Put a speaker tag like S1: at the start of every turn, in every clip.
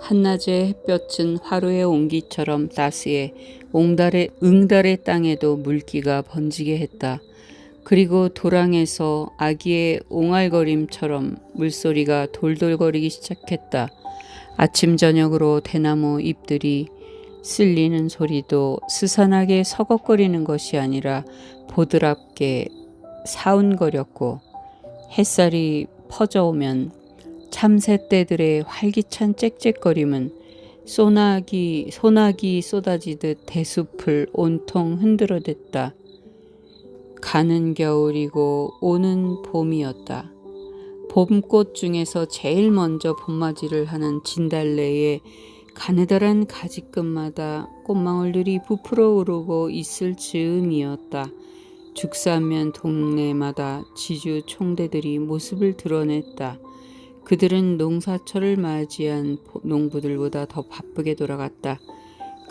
S1: 한낮의 햇볕은 화로의 온기처럼 따스해 응달의 땅에도 물기가 번지게 했다. 그리고 도랑에서 아기의 옹알거림처럼 물소리가 돌돌거리기 시작했다. 아침 저녁으로 대나무 잎들이 쓸리는 소리도 스산하게 서걱거리는 것이 아니라 보드랍게 사운거렸고, 햇살이 퍼져오면 참새떼들의 활기찬 짹짹거림은 소나기 쏟아지듯 대숲을 온통 흔들어댔다. 가는 겨울이고 오는 봄이었다. 봄꽃 중에서 제일 먼저 봄맞이를 하는 진달래의 가느다란 가지끝마다 꽃망울들이 부풀어 오르고 있을 즈음이었다. 죽사면 동네마다 지주 총대들이 모습을 드러냈다. 그들은 농사철을 맞이한 농부들보다 더 바쁘게 돌아갔다.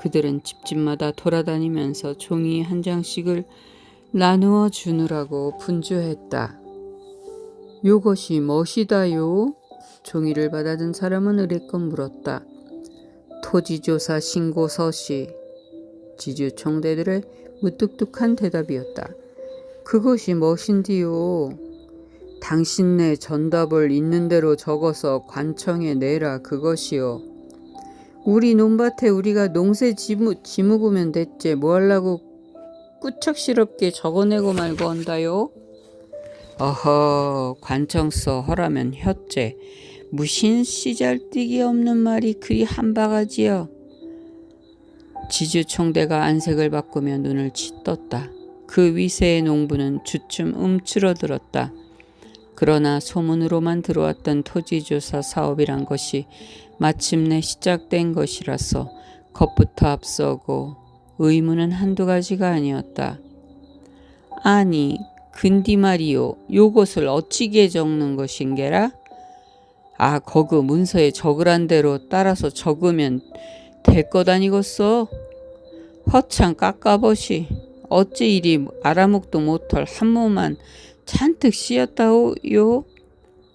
S1: 그들은 집집마다 돌아다니면서 종이 한 장씩을 나누어 주느라고 분주했다. 요것이 멋이다요? 종이를 받아든 사람은 의례껏 물었다. 토지조사 신고서시. 지주 총대들의 무뚝뚝한 대답이었다. 그것이 멋인디요. 당신네 전답을 있는 대로 적어서 관청에 내라 그것이요. 우리 논밭에 우리가 농새 지묵으면 됐제 뭐 하려고 꾸척스럽게 적어내고 말고 한다요? 어허, 관청서 허라면 혔제. 무신 씨잘데기 없는 말이 그리 한 바가지여. 지주 총대가 안색을 바꾸며 눈을 치떴다. 그 위세의 농부는 주춤 움츠러들었다. 그러나 소문으로만 들어왔던 토지조사 사업이란 것이 마침내 시작된 것이라서 겁부터 앞서고 의문은 한두 가지가 아니었다. 아니, 근디 말이요. 요것을 어찌게 적는 것인게라? 아, 거그 문서에 적으란 대로 따라서 적으면 될 것 아니겠어? 허창 깎아보시. 어찌 이리 알아먹도 못할 한모만 잔뜩 씌었다오요?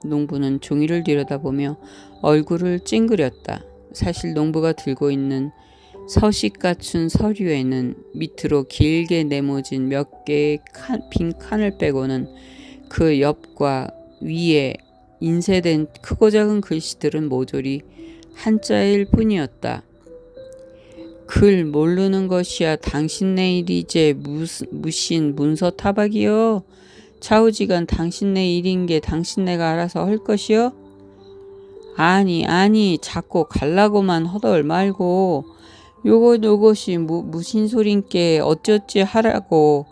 S1: 농부는 종이를 들여다보며 얼굴을 찡그렸다. 사실 농부가 들고 있는 서식 갖춘 서류에는 밑으로 길게 네모진 몇 개의 빈 칸을 빼고는 그 옆과 위에 인쇄된 크고 작은 글씨들은 모조리 한자일 뿐이었다. 글 모르는 것이야 당신네 일이제 무신 문서 타박이요. 좌우지간 당신네 일인 게 당신네가 알아서 할 것이요? 아니 자꾸 갈라고만 허덜 말고 요것이 무신 소린께 어쩌지 하라고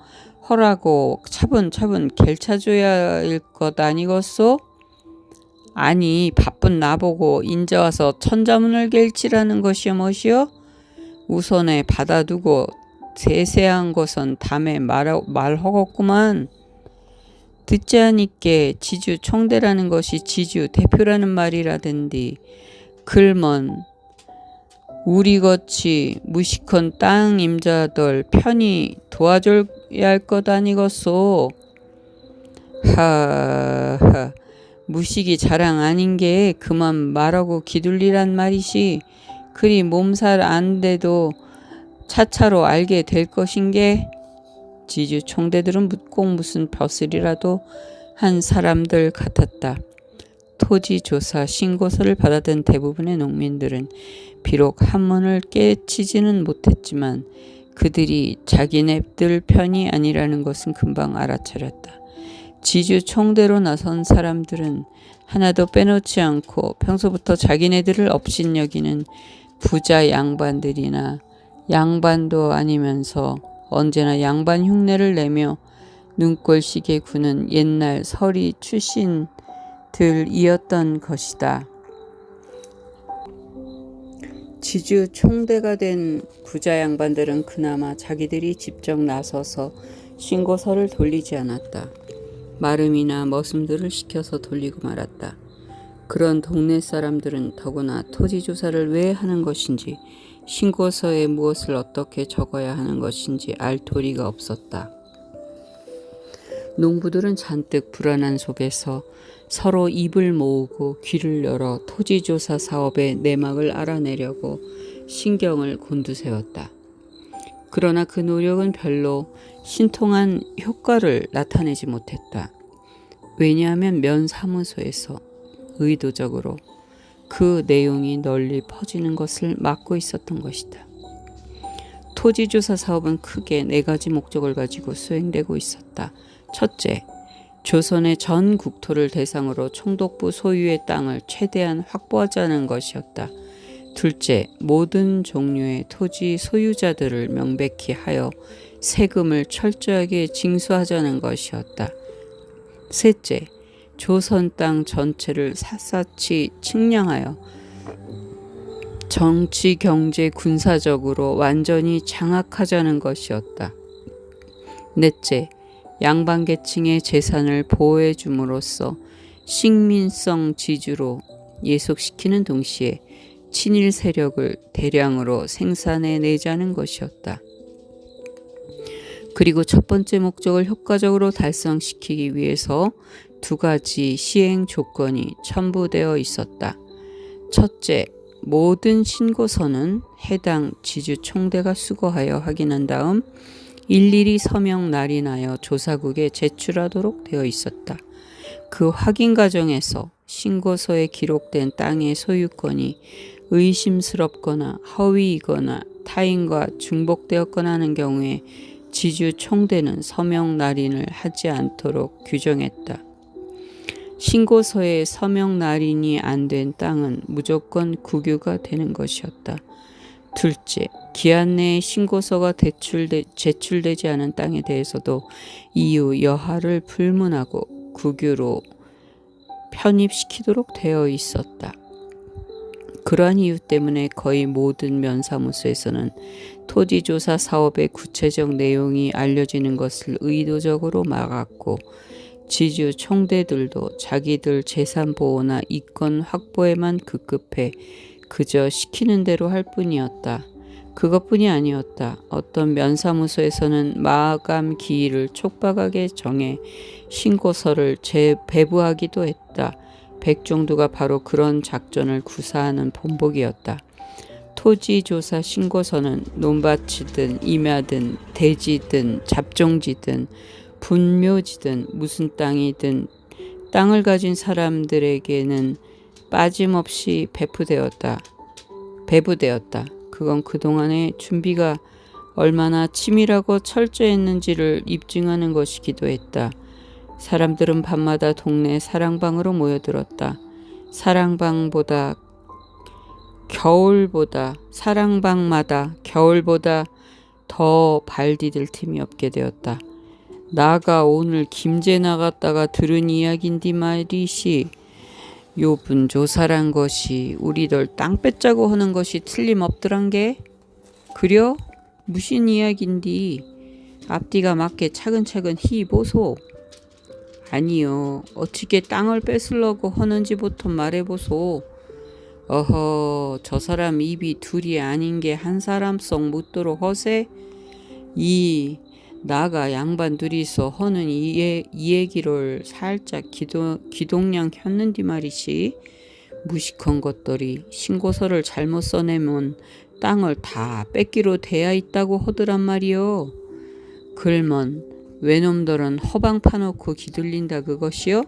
S1: 허라고 차분차분 겔차줘야 할 것 아니겠소? 아니 바쁜 나보고 인제 와서 천자문을 겔치라는 것이여 뭐시여? 우선에 받아두고 세세한 것은 다음에 말허겠구만. 듣지 않니께 지주 총대라는 것이 지주 대표라는 말이라던디 글먼 우리같이 무식한 땅 임자들 편히 도와줘야 할 것 아니겠소. 하하, 무식이 자랑 아닌 게 그만 말하고 기둘리란 말이시. 그리 몸살 안 돼도 차차로 알게 될 것인게. 지주 총대들은 꼭 무슨 벼슬이라도 한 사람들 같았다. 토지조사 신고서를 받아든 대부분의 농민들은 비록 한문을 깨치지는 못했지만 그들이 자기네들 편이 아니라는 것은 금방 알아차렸다. 지주 총대로 나선 사람들은 하나도 빼놓지 않고 평소부터 자기네들을 업신여기는 부자 양반들이나 양반도 아니면서 언제나 양반 흉내를 내며 눈꼴시게 구는 옛날 서리 출신들이었던 것이다. 지주 총대가 된 부자 양반들은 그나마 자기들이 직접 나서서 신고서를 돌리지 않았다. 마름이나 머슴들을 시켜서 돌리고 말았다. 그런 동네 사람들은 더구나 토지조사를 왜 하는 것인지 신고서에 무엇을 어떻게 적어야 하는 것인지 알 도리가 없었다. 농부들은 잔뜩 불안한 속에서 서로 입을 모으고 귀를 열어 토지조사 사업의 내막을 알아내려고 신경을 곤두세웠다. 그러나 그 노력은 별로 신통한 효과를 나타내지 못했다. 왜냐하면 면사무소에서 의도적으로 그 내용이 널리 퍼지는 것을 막고 있었던 것이다. 토지조사 사업은 크게 4가지 목적을 가지고 수행되고 있었다. 첫째, 조선의 전 국토를 대상으로 총독부 소유의 땅을 최대한 확보하자는 것이었다. 둘째, 모든 종류의 토지 소유자들을 명백히 하여 세금을 철저하게 징수하자는 것이었다. 셋째, 조선 땅 전체를 샅샅이 측량하여 정치, 경제, 군사적으로 완전히 장악하자는 것이었다. 넷째, 양반계층의 재산을 보호해 줌으로써 식민성 지주로 예속시키는 동시에 친일 세력을 대량으로 생산해 내자는 것이었다. 그리고 첫 번째 목적을 효과적으로 달성시키기 위해서 2가지 시행 조건이 첨부되어 있었다. 첫째, 모든 신고서는 해당 지주 총대가 수거하여 확인한 다음 일일이 서명 날인하여 조사국에 제출하도록 되어 있었다. 그 확인 과정에서 신고서에 기록된 땅의 소유권이 의심스럽거나 허위이거나 타인과 중복되었거나 하는 경우에 지주 총대는 서명 날인을 하지 않도록 규정했다. 신고서에 서명 날인이 안 된 땅은 무조건 국유가 되는 것이었다. 둘째, 기한 내에 신고서가 제출되지 않은 땅에 대해서도 이유 여하를 불문하고 국유로 편입시키도록 되어 있었다. 그러한 이유 때문에 거의 모든 면사무소에서는 토지조사 사업의 구체적 내용이 알려지는 것을 의도적으로 막았고 지주 총대들도 자기들 재산 보호나 이권 확보에만 급급해 그저 시키는 대로 할 뿐이었다. 그것뿐이 아니었다. 어떤 면사무소에서는 마감 기일을 촉박하게 정해 신고서를 재배부하기도 했다. 백종두가 바로 그런 작전을 구사하는 본보기였다. 토지조사 신고서는 논밭이든 임야든 대지든 잡종지든 분묘지든 무슨 땅이든 땅을 가진 사람들에게는 빠짐없이 배부되었다. 그건 그동안의 준비가 얼마나 치밀하고 철저했는지를 입증하는 것이기도 했다. 사람들은 밤마다 동네 사랑방으로 모여들었다. 사랑방마다 겨울보다 더 발 디딜 틈이 없게 되었다. 나가 오늘 김제 나갔다가 들은 이야기인디 말이시. 요분 조사란 것이 우리들 땅 뺏자고 하는 것이 틀림없더란게. 그려? 무슨 이야기인디? 앞뒤가 맞게 차근차근 희보소. 아니요. 어떻게 땅을 뺏으려고 하는지부터 말해보소. 어허, 저 사람 입이 둘이 아닌 게 한 사람 썩 묻도록 허세? 나가 양반 둘이서 하는 이 얘기를 살짝 기동량 켰는디 말이시. 무식한 것들이 신고서를 잘못 써내면 땅을 다 뺏기로 돼야 있다고 하더란 말이요. 글먼 외놈들은 허방 파놓고 기들린다 그것이요?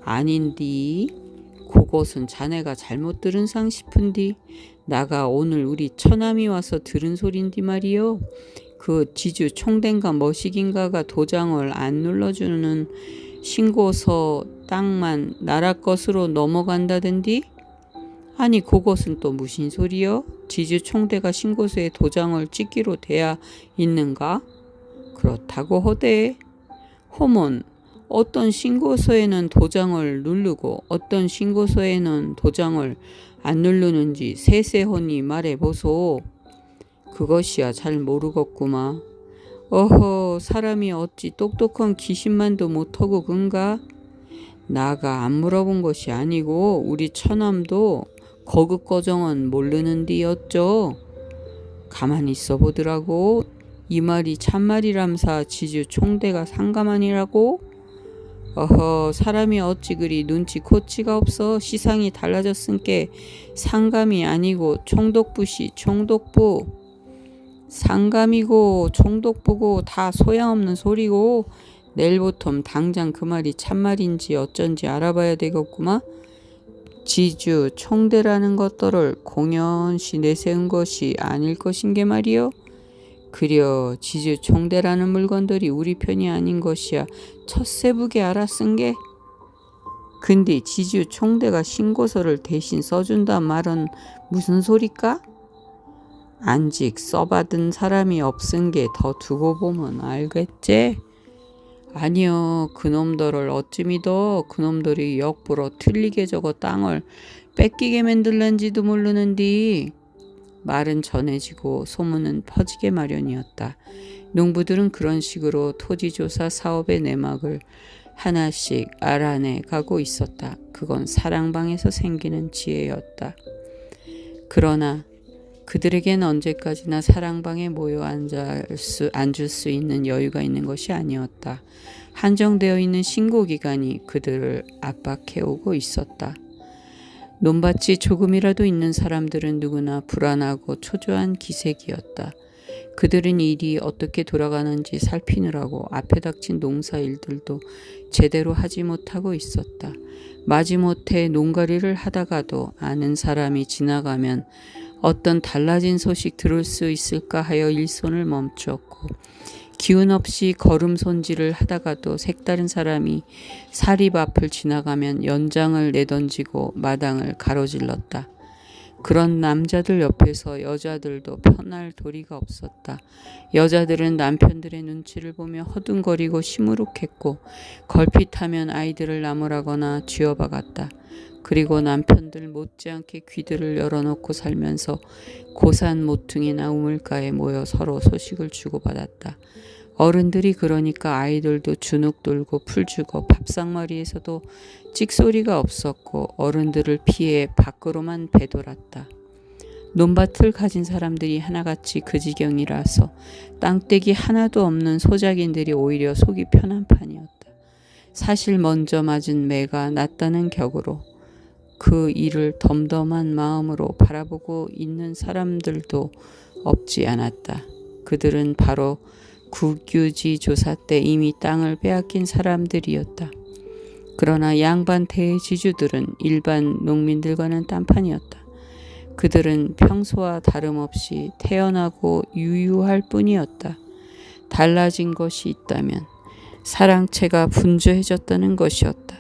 S1: 아닌디. 그것은 자네가 잘못 들은 상 싶은디. 나가 오늘 우리 처남이 와서 들은 소린디 말이요. 그 지주 총대인가 머시긴가가 도장을 안 눌러주는 신고서 땅만 나라 것으로 넘어간다던디? 아니 그것은 또 무슨 소리요? 지주 총대가 신고서에 도장을 찍기로 돼야 있는가? 그렇다고 허대. 허먼 어떤 신고서에는 도장을 누르고 어떤 신고서에는 도장을 안 누르는지 세세하니 말해보소. 그것이야 잘 모르겠구마. 어허, 사람이 어찌 똑똑한 기신만도 못하고 근가? 나가 안 물어본 것이 아니고 우리 처남도 거긋거정은 모르는디 어쩌. 가만히 있어 보더라고. 이 말이 참말이람사 지주 총대가 상가만이라고? 어허, 사람이 어찌 그리 눈치 코치가 없어. 시상이 달라졌은께 상감이 아니고 총독부시. 총독부 상감이고 총독부고 다 소양없는 소리고, 내일부터 당장 그 말이 참말인지 어쩐지 알아봐야 되겠구만. 지주 총대라는 것들을 공연시 내세운 것이 아닐 것인게 말이요. 그려 지주 총대라는 물건들이 우리 편이 아닌 것이야 첫세부게 알았은게. 근데 지주 총대가 신고서를 대신 써준단 말은 무슨 소리까? 안직 써받은 사람이 없은게 더 두고 보면 알겠지? 아니요, 그놈들을 어찌 믿어. 그놈들이 역부로 틀리게 저거 땅을 뺏기게 만들는지도 모르는디. 말은 전해지고 소문은 퍼지게 마련이었다. 농부들은 그런 식으로 토지조사 사업의 내막을 하나씩 알아내 가고 있었다. 그건 사랑방에서 생기는 지혜였다. 그러나 그들에겐 언제까지나 사랑방에 모여 앉을 수 있는 여유가 있는 것이 아니었다. 한정되어 있는 신고기간이 그들을 압박해오고 있었다. 논밭이 조금이라도 있는 사람들은 누구나 불안하고 초조한 기색이었다. 그들은 일이 어떻게 돌아가는지 살피느라고 앞에 닥친 농사일들도 제대로 하지 못하고 있었다. 마지못해 농가리를 하다가도 아는 사람이 지나가면 어떤 달라진 소식 들을 수 있을까 하여 일손을 멈추었고, 기운 없이 걸음 손질을 하다가도 색다른 사람이 사립 앞을 지나가면 연장을 내던지고 마당을 가로질렀다. 그런 남자들 옆에서 여자들도 편할 도리가 없었다. 여자들은 남편들의 눈치를 보며 허둥거리고 시무룩했고, 걸핏하면 아이들을 나무라거나 쥐어박았다. 그리고 남편들 못지않게 귀들을 열어놓고 살면서 고산 모퉁이나 우물가에 모여 서로 소식을 주고받았다. 어른들이 그러니까 아이들도 주눅 들고 풀주고 밥상머리에서도 찍소리가 없었고, 어른들을 피해 밖으로만 배돌았다. 논밭을 가진 사람들이 하나같이 그 지경이라서 땅떼기 하나도 없는 소작인들이 오히려 속이 편한 판이었다. 사실 먼저 맞은 매가 낫다는 격으로 그 일을 덤덤한 마음으로 바라보고 있는 사람들도 없지 않았다. 그들은 바로 국유지 조사 때 이미 땅을 빼앗긴 사람들이었다. 그러나 양반 대지주들은 일반 농민들과는 딴판이었다. 그들은 평소와 다름없이 태연하고 유유할 뿐이었다. 달라진 것이 있다면 사랑채가 분주해졌다는 것이었다.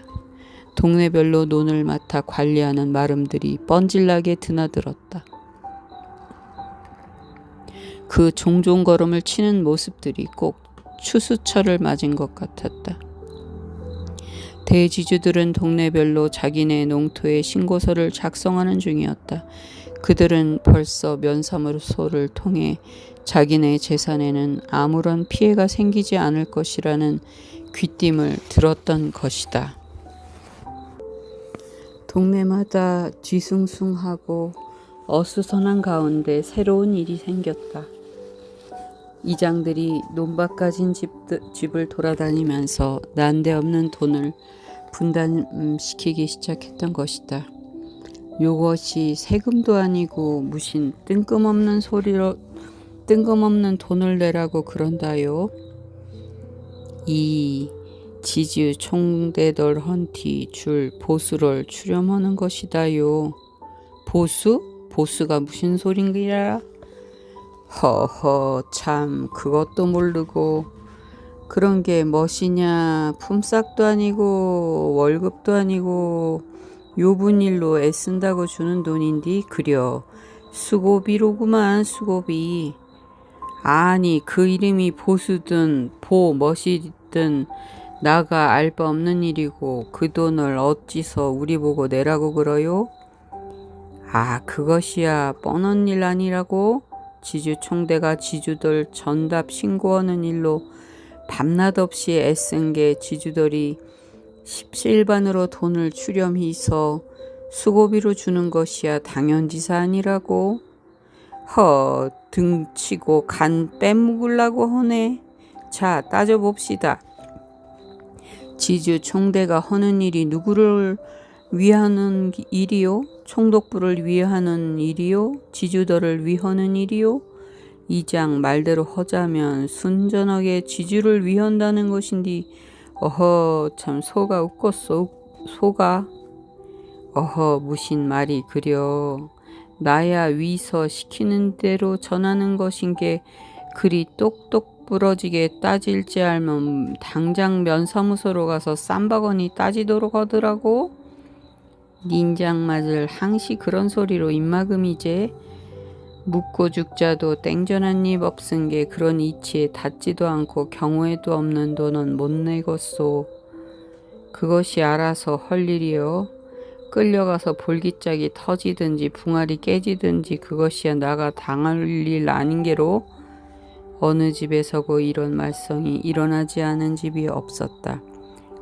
S1: 동네별로 논을 맡아 관리하는 마름들이 뻔질나게 드나들었다. 그 종종 걸음을 치는 모습들이 꼭 추수철을 맞은 것 같았다. 대지주들은 동네별로 자기네 농토의 신고서를 작성하는 중이었다. 그들은 벌써 면사무소를 통해 자기네 재산에는 아무런 피해가 생기지 않을 것이라는 귀띔을 들었던 것이다. 동네마다 뒤숭숭하고 어수선한 가운데 새로운 일이 생겼다. 이장들이 논밭 가진 집을 돌아다니면서 난데없는 돈을 분담시키기 시작했던 것이다. 요것이 세금도 아니고 무슨 뜬금없는 돈을 내라고 그런다요. 이 지주 총대들 헌티 줄 보수를 출렴하는 것이다요. 보수? 보수가 무슨 소린기라? 허허, 참 그것도 모르고 그런 게 멋이냐. 품삯도 아니고 월급도 아니고 요분일로 애쓴다고 주는 돈인디. 그려 수고비로구만. 수고비. 아니 그 이름이 보수든 멋이든 나가 알 바 없는 일이고 그 돈을 어찌서 우리 보고 내라고 그러요? 아, 그것이야 뻔한 일 아니라고? 지주 총대가 지주들 전답 신고하는 일로 밤낮 없이 애쓴 게 지주들이 십시일반으로 돈을 출렴해서 수고비로 주는 것이야 당연지사 아니라고? 등치고 간 빼먹으려고 하네. 자, 따져봅시다. 지주 총대가 하는 일이 누구를 위하는 일이요? 총독부를 위하는 일이요? 지주들을 위하는 일이요? 이 장 말대로 하자면 순전하게 지주를 위한다는 것인디 어허 참 소가 웃겠소. 소가 어허 무신 말이 그려. 나야 위서 시키는 대로 전하는 것인 게 그리 똑똑 부러지게 따질지 알면 당장 면사무소로 가서 쌈바거니 따지도록 하더라고. 닌장 맞을 항시 그런 소리로 입막음이제. 묻고 죽자도 땡전한 입 없은 게 그런 이치에 닿지도 않고 경우에도 없는 돈은 못 내겠소. 그것이 알아서 할 일이요. 끌려가서 볼기짝이 터지든지 붕알이 깨지든지 그것이야 나가 당할 일 아닌 게로. 어느 집에서고 이런 말썽이 일어나지 않은 집이 없었다.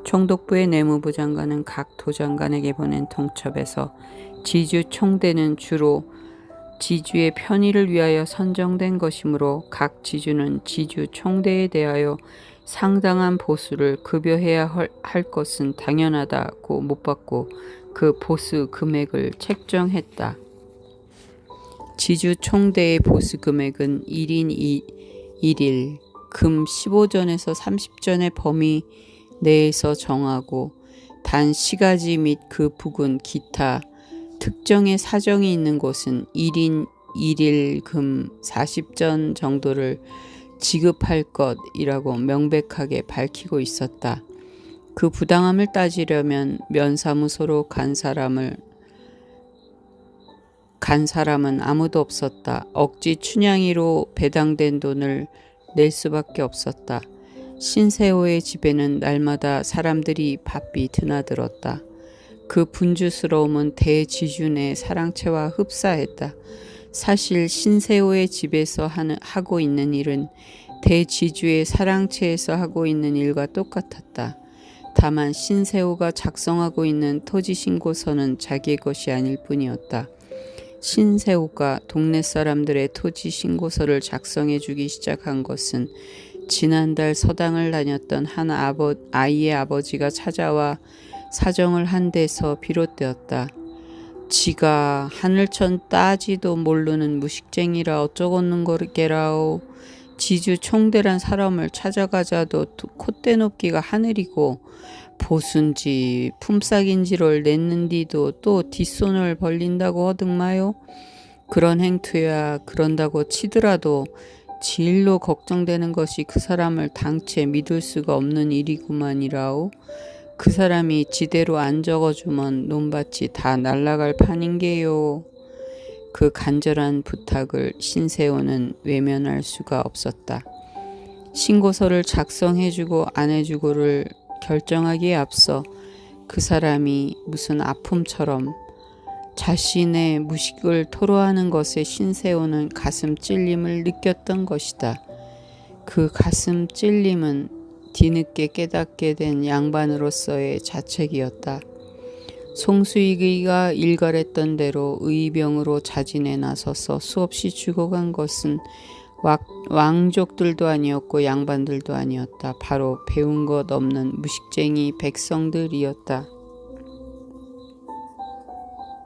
S1: 총독부의 내무부 장관은 각 도장관에게 보낸 통첩에서 지주 총대는 주로 지주의 편의를 위하여 선정된 것이므로 각 지주는 지주 총대에 대하여 상당한 보수를 급여해야 할 것은 당연하다고 못 받고 그 보수 금액을 책정했다. 지주 총대의 보수 금액은 1인 1일, 금 15전에서 30전의 범위 내에서 정하고 단 시가지 및 그 부근 기타 특정의 사정이 있는 곳은 1인 1일 금 40전 정도를 지급할 것이라고 명백하게 밝히고 있었다. 그 부당함을 따지려면 면사무소로 간 사람은 아무도 없었다. 억지 춘향이로 배당된 돈을 낼 수밖에 없었다. 신세호의 집에는 날마다 사람들이 바삐 드나들었다. 그 분주스러움은 대지준의 사랑채와 흡사했다. 사실 신세호의 집에서 하고 있는 일은 대지주의 사랑채에서 하고 있는 일과 똑같았다. 다만 신세호가 작성하고 있는 토지신고서는 자기의 것이 아닐 뿐이었다. 신세호가 동네 사람들의 토지신고서를 작성해 주기 시작한 것은 지난달 서당을 다녔던 한 아이의 아버지가 찾아와 사정을 한 데서 비롯되었다. 지가 하늘천 따지도 모르는 무식쟁이라 어쩌겠는 거게라오. 지주 총대란 사람을 찾아가자도 콧대 높기가 하늘이고 보순지 품삯인지를 냈는디도 또 뒷손을 벌린다고 하등마요. 그런 행투야 그런다고 치더라도 진로 걱정되는 것이 그 사람을 당체 믿을 수가 없는 일이구만이라오. 그 사람이 지대로 안 적어주면 논밭이 다 날아갈 판인게요. 그 간절한 부탁을 신세호는 외면할 수가 없었다. 신고서를 작성해주고 안 해주고를 결정하기에 앞서 그 사람이 무슨 아픔처럼 자신의 무식을 토로하는 것에 신세호는 가슴 찔림을 느꼈던 것이다. 그 가슴 찔림은 뒤늦게 깨닫게 된 양반으로서의 자책이었다. 송수익이가 일갈했던 대로 의병으로 자진해 나서서 수없이 죽어간 것은 왕족들도 아니었고 양반들도 아니었다. 바로 배운 것 없는 무식쟁이 백성들이었다.